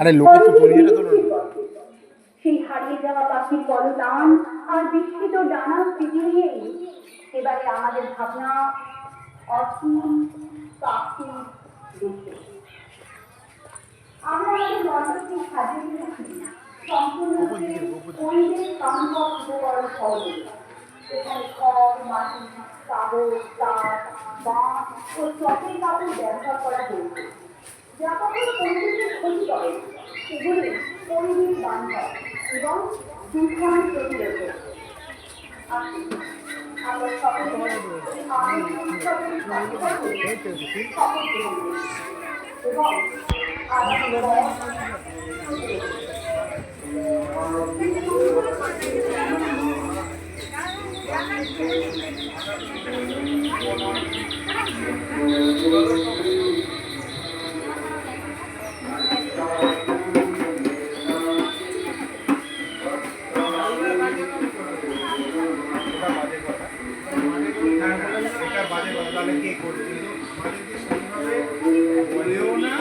আরে লোকে তো পরিয়েটা তো সেই হারিয়ে যাওয়া পাখির কলতান আর বিস্তৃত ডানা স্মৃতি নিয়েই এবারে আমাদের ভাবনা অসীম পাখি দেশে। আমরা আমাদের মন্ত্রকে সাজিয়ে দিয়েছি সম্পূর্ণ পরিবেশ বান্ধব উপকরণ সহজে। এখানে খড়, মাটি, কাগজ, কাঠ, বাঁশ ও চটের কাপড় ব্যবহার করা হয়েছে, যা কখনো পরিবেশের ক্ষতি করে, সেগুলি পরিবেশ বান্ধব এবং দূষণ প্রতিরোধক। আসুন আমরা সকলে এই আনন্দ উৎসবের সাথে সাথে শপথ গ্রহণ করি এবং আগামী বলেও না